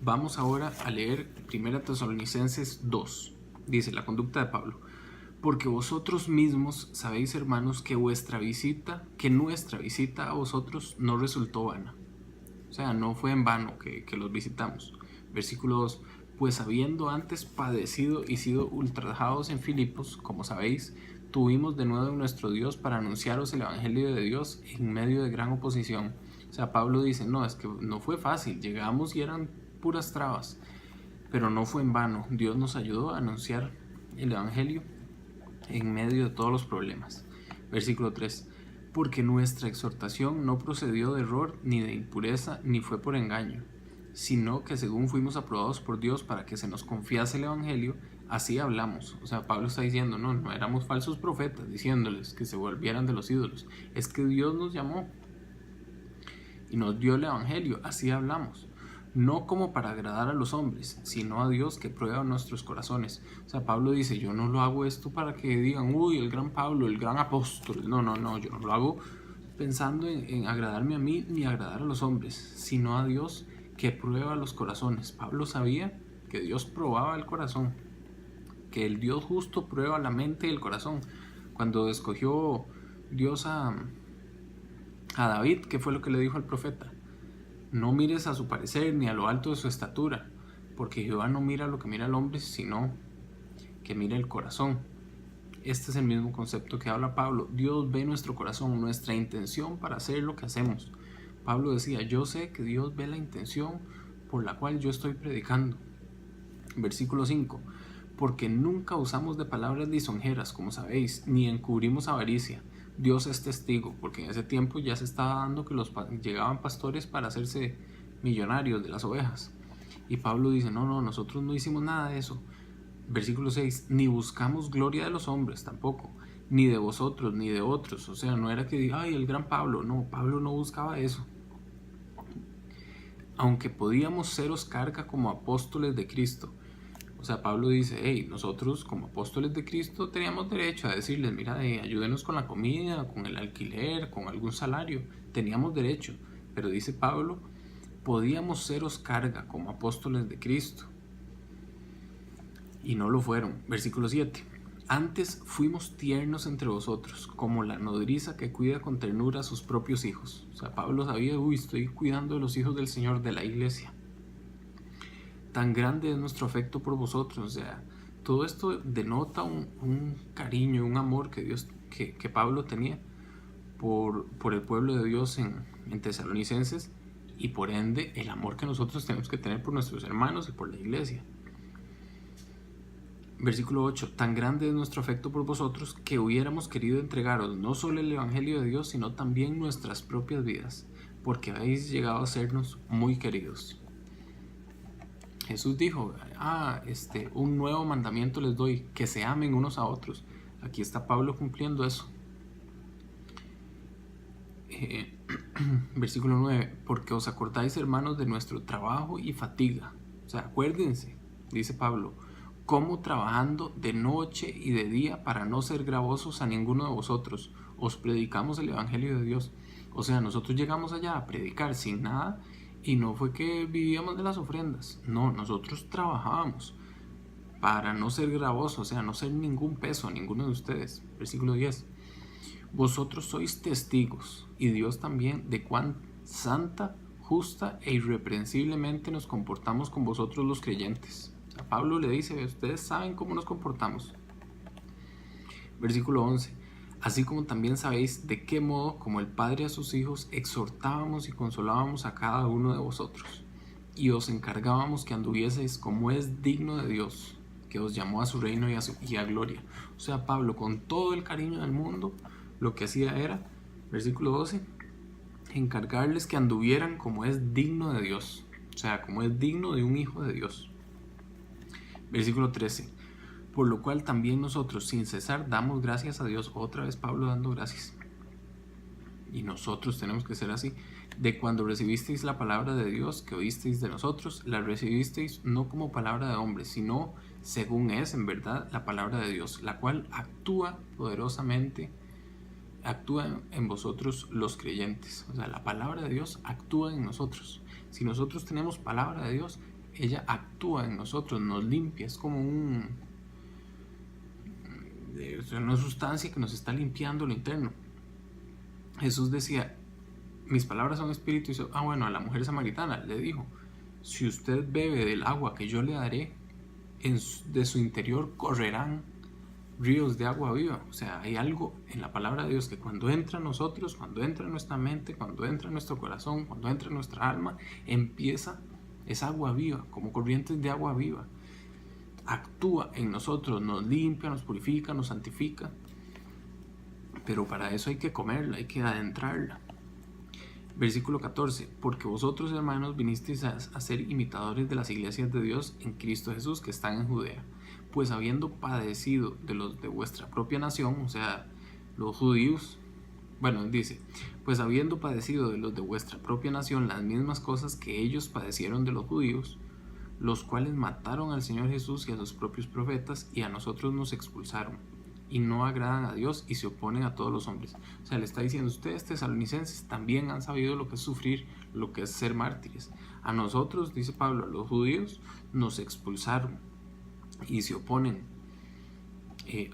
Vamos ahora a leer 1 Tesalonicenses 2. Dice la conducta de Pablo. Porque vosotros mismos sabéis, hermanos, que nuestra visita a vosotros no resultó vana. O sea, no fue en vano que los visitamos. Versículo 2. Pues habiendo antes padecido y sido ultrajados en Filipos, como sabéis, tuvimos de nuevo en nuestro Dios para anunciaros el Evangelio de Dios en medio de gran oposición. O sea, Pablo dice, no, es que no fue fácil, llegamos y eran puras trabas, pero no fue en vano. Dios nos ayudó a anunciar el Evangelio en medio de todos los problemas. Versículo 3. Porque nuestra exhortación no procedió de error, ni de impureza, ni fue por engaño, sino que según fuimos aprobados por Dios para que se nos confiase el Evangelio, así hablamos. O sea, Pablo está diciendo, no éramos falsos profetas, diciéndoles que se volvieran de los ídolos. Es que Dios nos llamó y nos dio el Evangelio, así hablamos. No como para agradar a los hombres, sino a Dios que prueba nuestros corazones. O sea, Pablo dice, yo no lo hago esto para que digan, uy, el gran Pablo, el gran apóstol. No, yo no lo hago pensando en agradarme a mí ni agradar a los hombres, sino a Dios que prueba los corazones. Pablo sabía que Dios probaba el corazón, que el Dios justo prueba la mente y el corazón. Cuando escogió Dios a David, ¿qué fue lo que le dijo al profeta? No mires a su parecer ni a lo alto de su estatura, porque Jehová no mira lo que mira el hombre, sino que mira el corazón. Este es el mismo concepto que habla Pablo. Dios ve nuestro corazón, nuestra intención para hacer lo que hacemos. Pablo decía, yo sé que Dios ve la intención por la cual yo estoy predicando. Versículo 5. Porque nunca usamos de palabras lisonjeras, como sabéis, ni encubrimos avaricia. Dios es testigo, porque en ese tiempo ya se estaba dando que llegaban pastores para hacerse millonarios de las ovejas. Y Pablo dice, no, nosotros no hicimos nada de eso. Versículo 6, ni buscamos gloria de los hombres tampoco, ni de vosotros, ni de otros. O sea, no era que diga, ay, el gran Pablo. No, Pablo no buscaba eso. Aunque podíamos seros carga como apóstoles de Cristo. O sea, Pablo dice, hey, nosotros como apóstoles de Cristo teníamos derecho a decirles, mira, ayúdenos con la comida, con el alquiler, con algún salario. Teníamos derecho. Pero dice Pablo, podíamos seros carga como apóstoles de Cristo. Y no lo fueron. Versículo 7. Antes fuimos tiernos entre vosotros, como la nodriza que cuida con ternura a sus propios hijos. O sea, Pablo sabía, estoy cuidando de los hijos del Señor, de la iglesia. Tan grande es nuestro afecto por vosotros. O sea, todo esto denota un cariño, un amor que Pablo tenía por el pueblo de Dios en Tesalonicenses, y por ende el amor que nosotros tenemos que tener por nuestros hermanos y por la iglesia. Versículo 8. Tan grande es nuestro afecto por vosotros que hubiéramos querido entregaros no solo el Evangelio de Dios, sino también nuestras propias vidas, porque habéis llegado a sernos muy queridos. Jesús dijo, un nuevo mandamiento les doy, que se amen unos a otros. Aquí está Pablo cumpliendo eso. Versículo 9, porque os acordáis, hermanos, de nuestro trabajo y fatiga. O sea, acuérdense, dice Pablo, cómo trabajando de noche y de día para no ser gravosos a ninguno de vosotros, os predicamos el Evangelio de Dios. O sea, nosotros llegamos allá a predicar sin nada, y no fue que vivíamos de las ofrendas. No, nosotros trabajábamos para no ser gravosos, o sea, no ser ningún peso a ninguno de ustedes. Versículo 10. Vosotros sois testigos, y Dios también, de cuán santa, justa e irreprensiblemente nos comportamos con vosotros los creyentes. A Pablo le dice, ustedes saben cómo nos comportamos. Versículo 11. Así como también sabéis de qué modo, como el Padre a sus hijos, exhortábamos y consolábamos a cada uno de vosotros, y os encargábamos que anduvieseis como es digno de Dios, que os llamó a su reino y a gloria. O sea, Pablo, con todo el cariño del mundo, lo que hacía era, versículo 12, encargarles que anduvieran como es digno de Dios, o sea, como es digno de un hijo de Dios. Versículo 13. Por lo cual también nosotros sin cesar damos gracias a Dios. Otra vez Pablo dando gracias. Y nosotros tenemos que ser así. De cuando recibisteis la palabra de Dios que oísteis de nosotros, la recibisteis no como palabra de hombres, sino según es en verdad la palabra de Dios, la cual actúa poderosamente, actúa en vosotros los creyentes. O sea, la palabra de Dios actúa en nosotros. Si nosotros tenemos palabra de Dios, ella actúa en nosotros, nos limpia, es como una sustancia que nos está limpiando lo interno. Jesús decía, mis palabras son espíritu y son... bueno, a la mujer samaritana le dijo, si usted bebe del agua que yo le daré, de su interior correrán ríos de agua viva. O sea, hay algo en la palabra de Dios que cuando entra en nosotros, cuando entra en nuestra mente, cuando entra en nuestro corazón, cuando entra en nuestra alma, empieza esa agua viva, como corrientes de agua viva. Actúa en nosotros, nos limpia, nos purifica, nos santifica. Pero para eso hay que comerla, hay que adentrarla. Versículo 14, porque vosotros, hermanos, vinisteis a ser imitadores de las iglesias de Dios en Cristo Jesús que están en Judea, pues habiendo padecido de los de vuestra propia nación, o sea, los judíos, dice, pues habiendo padecido de los de vuestra propia nación las mismas cosas que ellos padecieron de los judíos, los cuales mataron al Señor Jesús y a sus propios profetas, y a nosotros nos expulsaron, y no agradan a Dios y se oponen a todos los hombres. O sea, le está diciendo, ustedes tesalonicenses también han sabido lo que es sufrir, lo que es ser mártires. A nosotros, dice Pablo, a los judíos nos expulsaron y se oponen.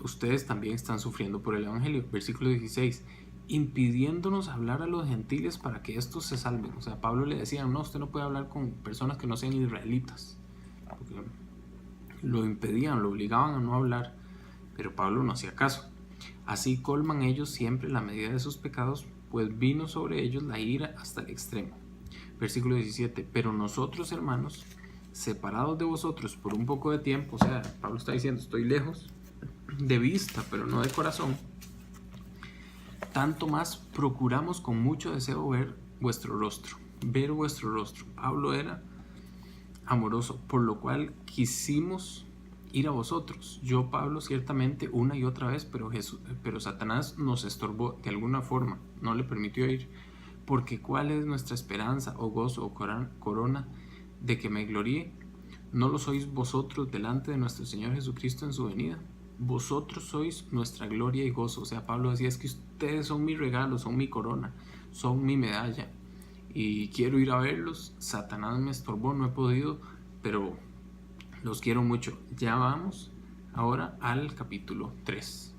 Ustedes también están sufriendo por el evangelio. Versículo 16, impidiéndonos hablar a los gentiles para que estos se salven. O sea, Pablo le decía, no, usted no puede hablar con personas que no sean israelitas, porque lo impedían, lo obligaban a no hablar, pero Pablo no hacía caso. Así colman ellos siempre la medida de sus pecados, pues vino sobre ellos la ira hasta el extremo. Versículo 17, pero nosotros, hermanos, separados de vosotros por un poco de tiempo, o sea, Pablo está diciendo, estoy lejos de vista, pero no de corazón, tanto más procuramos con mucho deseo ver vuestro rostro. Pablo era amoroso, por lo cual quisimos ir a vosotros. Yo, Pablo, ciertamente una y otra vez, pero Satanás nos estorbó de alguna forma, no le permitió ir. Porque ¿cuál es nuestra esperanza o gozo o corona de que me gloríe? ¿No lo sois vosotros delante de nuestro Señor Jesucristo en su venida? Vosotros sois nuestra gloria y gozo. O sea, Pablo decía, es que ustedes son mi regalo, son mi corona, son mi medalla. Y quiero ir a verlos. Satanás me estorbó, no he podido, pero los quiero mucho. Ya vamos ahora al capítulo 3.